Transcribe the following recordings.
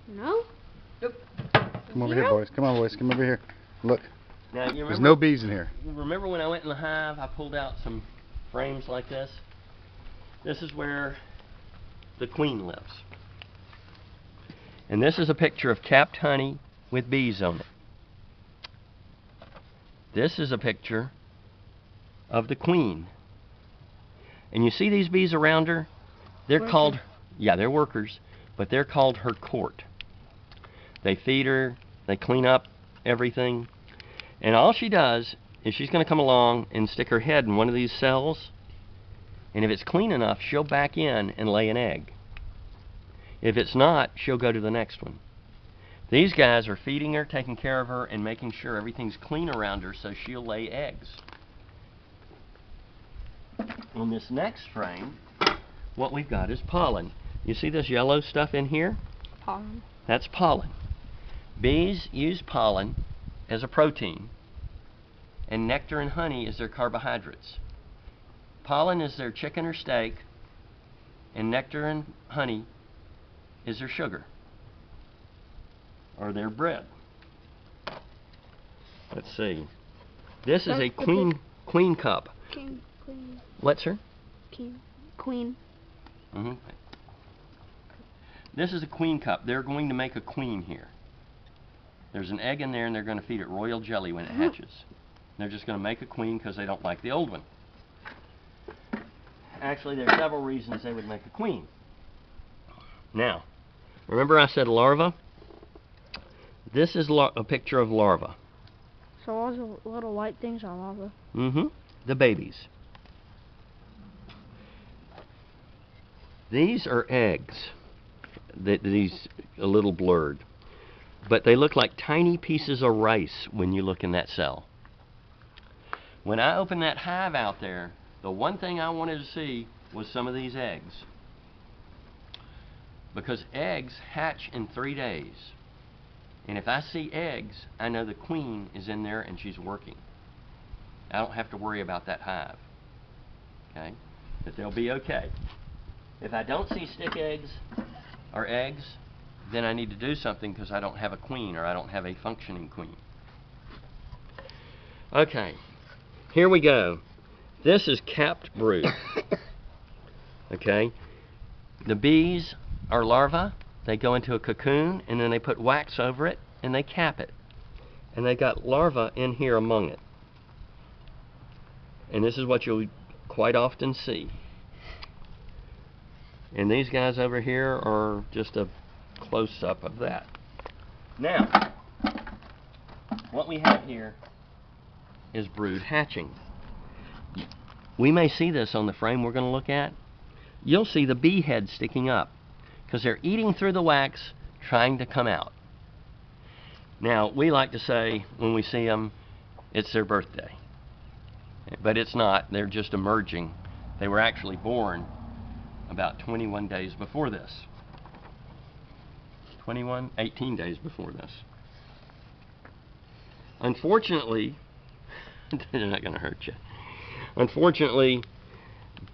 No? Nope. Come over here, boys. Come on, boys. Come over here. Look. Now, you There's no bees in here. Remember when I went in the hive, I pulled out some frames like this? This is where the queen lives. And this is a picture of capped honey with bees on it. This is a picture of the queen. And you see these bees around her? They're called, yeah, they're workers, but they're called her court. They feed her, they clean up everything, and all she does is she's going to come along and stick her head in one of these cells, and if it's clean enough, she'll back in and lay an egg. If it's not, she'll go to the next one. These guys are feeding her, taking care of her, and making sure everything's clean around her so she'll lay eggs. On this next frame, what we've got is pollen. You see this yellow stuff in here? Pollen. That's pollen. Bees use pollen as a protein, and nectar and honey is their carbohydrates. Pollen is their chicken or steak, and nectar and honey is their sugar, or their bread. Let's see. This is a queen cup. Queen. What, sir? Queen. Mm-hmm. This is a queen cup. They're going to make a queen here. There's an egg in there, and they're going to feed it royal jelly when it hatches. They're just going to make a queen because they don't like the old one. Actually, there are several reasons they would make a queen. Now, remember I said larva? This is a picture of larva. So all the little white things are larva? Mm-hmm. The babies. These are eggs. These a little blurred. But they look like tiny pieces of rice when you look in that cell. When I opened that hive out there, the one thing I wanted to see was some of these eggs. Because eggs hatch in 3 days. And if I see eggs, I know the queen is in there and she's working. I don't have to worry about that hive. Okay? But they'll be okay. If I don't see stick eggs or eggs, then I need to do something because I don't have a queen or I don't have a functioning queen. Okay, here we go. This is capped brood. Okay, the bees are larvae. They go into a cocoon and then they put wax over it and they cap it. And they got larvae in here among it. And this is what you'll quite often see. And these guys over here are just a close-up of that. Now, what we have here is brood hatching. We may see this on the frame we're going to look at. You'll see the bee head sticking up because they're eating through the wax trying to come out. Now, we like to say when we see them, it's their birthday. But it's not. They're just emerging. They were actually born about 21 days before this. 18 days before this. Unfortunately, they're not going to hurt you. Unfortunately,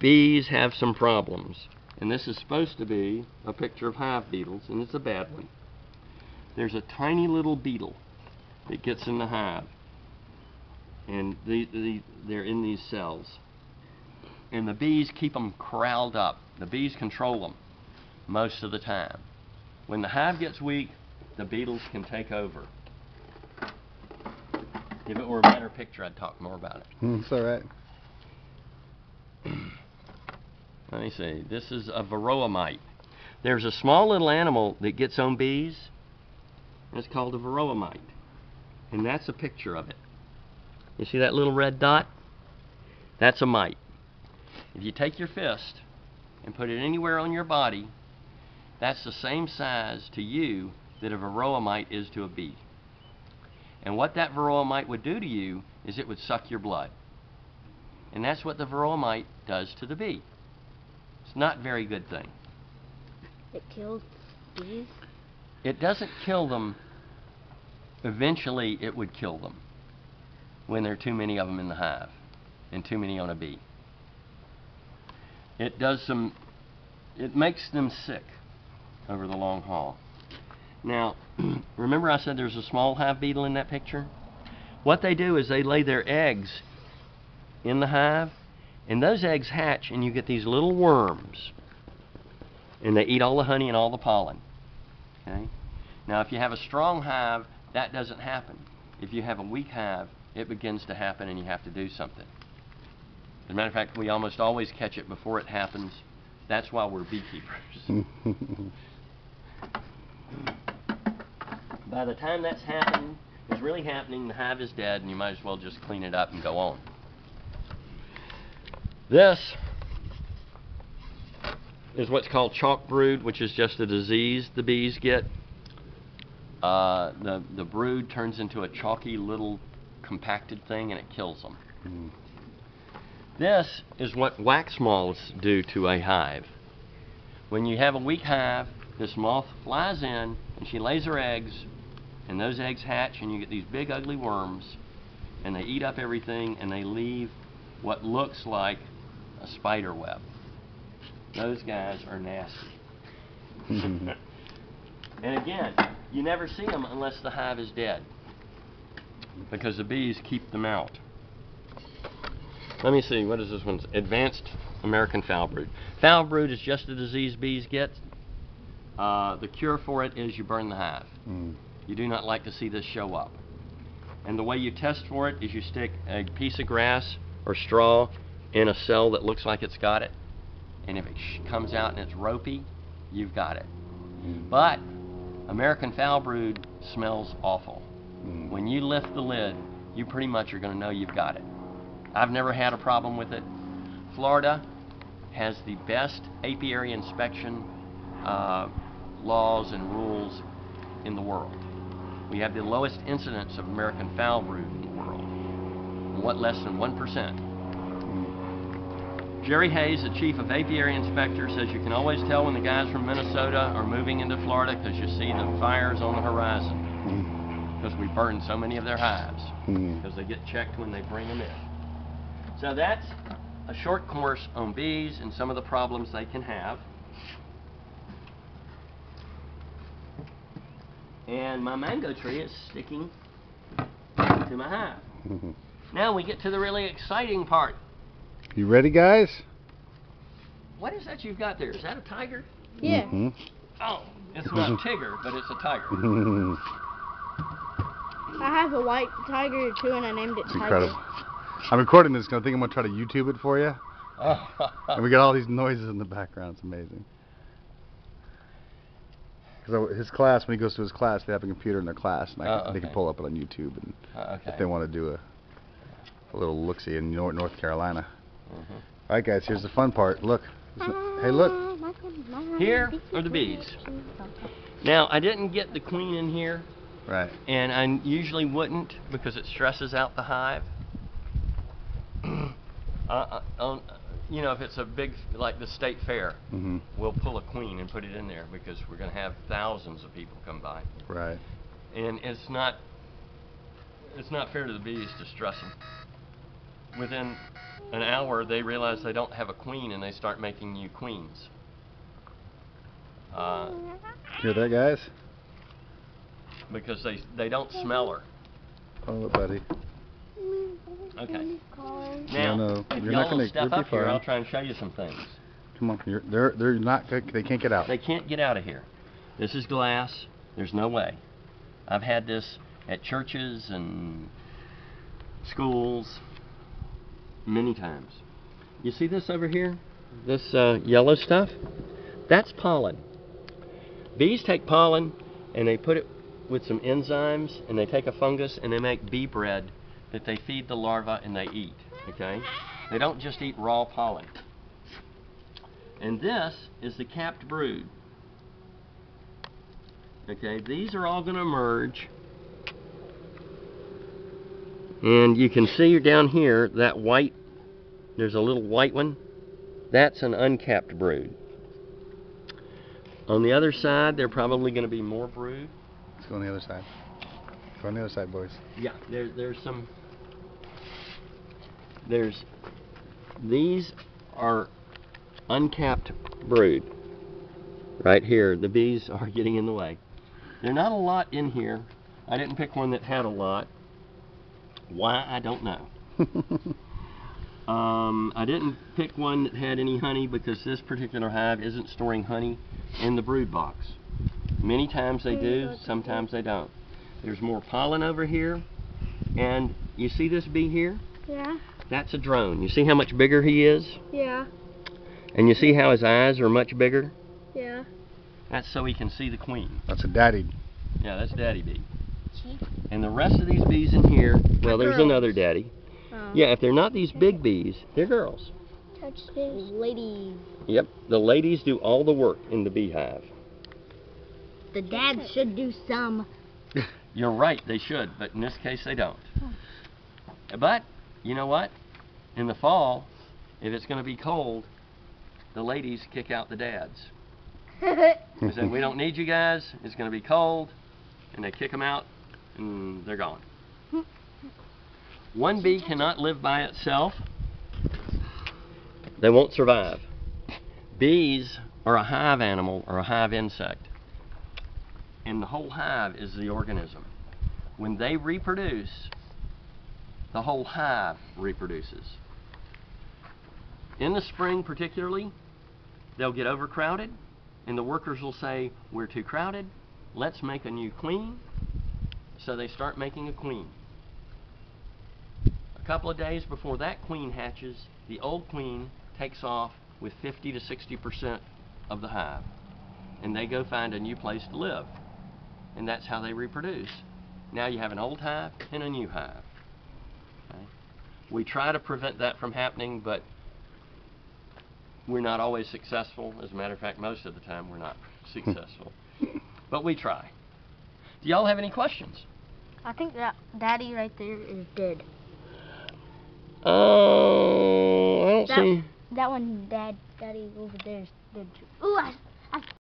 bees have some problems. And this is supposed to be a picture of hive beetles, and it's a bad one. There's a tiny little beetle that gets in the hive. And they're in these cells. And the bees keep them corralled up. The bees control them most of the time. When the hive gets weak, the beetles can take over. If it were a better picture, I'd talk more about it. It's all right. Let me see. This is a varroa mite. There's a small little animal that gets on bees, and it's called a varroa mite. And that's a picture of it. You see that little red dot? That's a mite. If you take your fist and put it anywhere on your body, that's the same size to you that a varroa mite is to a bee. And what that varroa mite would do to you is it would suck your blood. And that's what the varroa mite does to the bee. It's not a very good thing. It kills bees? It doesn't kill them. Eventually it would kill them when there are too many of them in the hive and too many on a bee. It makes them sick over the long haul. Now, remember I said there's a small hive beetle in that picture? What they do is they lay their eggs in the hive, and those eggs hatch, and you get these little worms. And they eat all the honey and all the pollen. Okay? Now, if you have a strong hive, that doesn't happen. If you have a weak hive, it begins to happen, and you have to do something. As a matter of fact, we almost always catch it before it happens. That's why we're beekeepers. By the time that's happening, it's really happening, the hive is dead, and you might as well just clean it up and go on. This is what's called chalk brood, which is just a disease the bees get. The brood turns into a chalky little compacted thing, and it kills them. This is what wax moths do to a hive. When you have a weak hive, this moth flies in, and she lays her eggs, and those eggs hatch, and you get these big ugly worms, and they eat up everything, and they leave what looks like a spider web. Those guys are nasty. And again, you never see them unless the hive is dead, because the bees keep them out. Let me see, what is this one? Advanced American foul brood. Foul brood is just a disease bees get. The cure for it is you burn the hive. You do not like to see this show up. And the way you test for it is you stick a piece of grass or straw in a cell that looks like it's got it. And if it comes out and it's ropey, you've got it. But American foul brood smells awful. When you lift the lid, you pretty much are going to know you've got it. I've never had a problem with it. Florida has the best apiary inspection laws and rules in the world. We have the lowest incidence of American foul brood in the world. What, less than 1%. Jerry Hayes, the chief of apiary inspectors, says you can always tell when the guys from Minnesota are moving into Florida because you see the fires on the horizon. Because we burn so many of their hives. Because they get checked when they bring them in. So that's a short course on bees and some of the problems they can have. And my mango tree is sticking to my hive. Now we get to the really exciting part. You ready, guys? What is that you've got there? Is that a tiger? Yeah. Oh, it's not Tigger, but it's a tiger. I have a white tiger too, and I named it It's Tiger. incredible. I'm recording this because I think I'm going to try to YouTube it for you. And we got all these noises in the background. It's amazing. Because his class, when he goes to his class, they have a computer in their class, and they can pull up it on YouTube and if they want to do a little look-see in North Carolina. All right, guys, here's the fun part. Look. Hey, look. Here are the bees. Now, I didn't get the queen in here. Right. And I usually wouldn't because it stresses out the hive. You know, if it's a big, like the state fair, we'll pull a queen and put it in there because we're going to have thousands of people come by. Right. And it's not fair to the bees to stress them. Within an hour, they realize they don't have a queen and they start making new queens. Hear that, guys? Because they don't smell her. Oh, buddy. Okay. Now, No, if you're not y'all gonna- will step you'll be up here, fine. I'll try and show you some things. Come on. They're not. They can't get out. They can't get out of here. This is glass. There's no way. I've had this at churches and schools many times. You see this over here? This yellow stuff? That's pollen. Bees take pollen and they put it with some enzymes, and they take a fungus and they make bee bread that they feed the larvae and they eat. Okay? They don't just eat raw pollen. And this is the capped brood. Okay, these are all going to emerge. And you can see down here that white, there's a little white one. That's an uncapped brood. On the other side, there are probably going to be more brood. Let's go on the other side. Go on the other side, boys. Yeah, these are uncapped brood. Right here, the bees are getting in the way. There are not a lot in here. I didn't pick one that had a lot. Why, I don't know. I didn't pick one that had any honey because this particular hive isn't storing honey in the brood box. Many times they do, sometimes they don't. There's more pollen over here, and you see this bee here? Yeah. That's a drone. You see how much bigger he is? Yeah. And you see how his eyes are much bigger? Yeah. That's so he can see the queen. That's a daddy. Yeah, that's daddy bee. And the rest of these bees in here, well, there's another daddy. Yeah, if they're not these big bees, they're girls. Touch this. Ladies. Yep, the ladies do all the work in the beehive. The dads should do some. You're right, they should, but in this case they don't. But, you know what? In the fall, if it's going to be cold, the ladies kick out the dads. They say, we don't need you guys, it's going to be cold, and they kick them out, and they're gone. One bee cannot live by itself. They won't survive. Bees are a hive animal or a hive insect. And the whole hive is the organism. When they reproduce, the whole hive reproduces. In the spring particularly, they'll get overcrowded, and the workers will say, we're too crowded, let's make a new queen. So they start making a queen. A couple of days before that queen hatches, the old queen takes off with 50 to 60% of the hive, and they go find a new place to live. And that's how they reproduce. Now you have an old hive and a new hive. Okay? We try to prevent that from happening, but we're not always successful. As a matter of fact, most of the time we're not successful. But we try. Do y'all have any questions? I think that daddy right there is dead. Oh, I don't see. That one, daddy over there is dead too. Ooh, I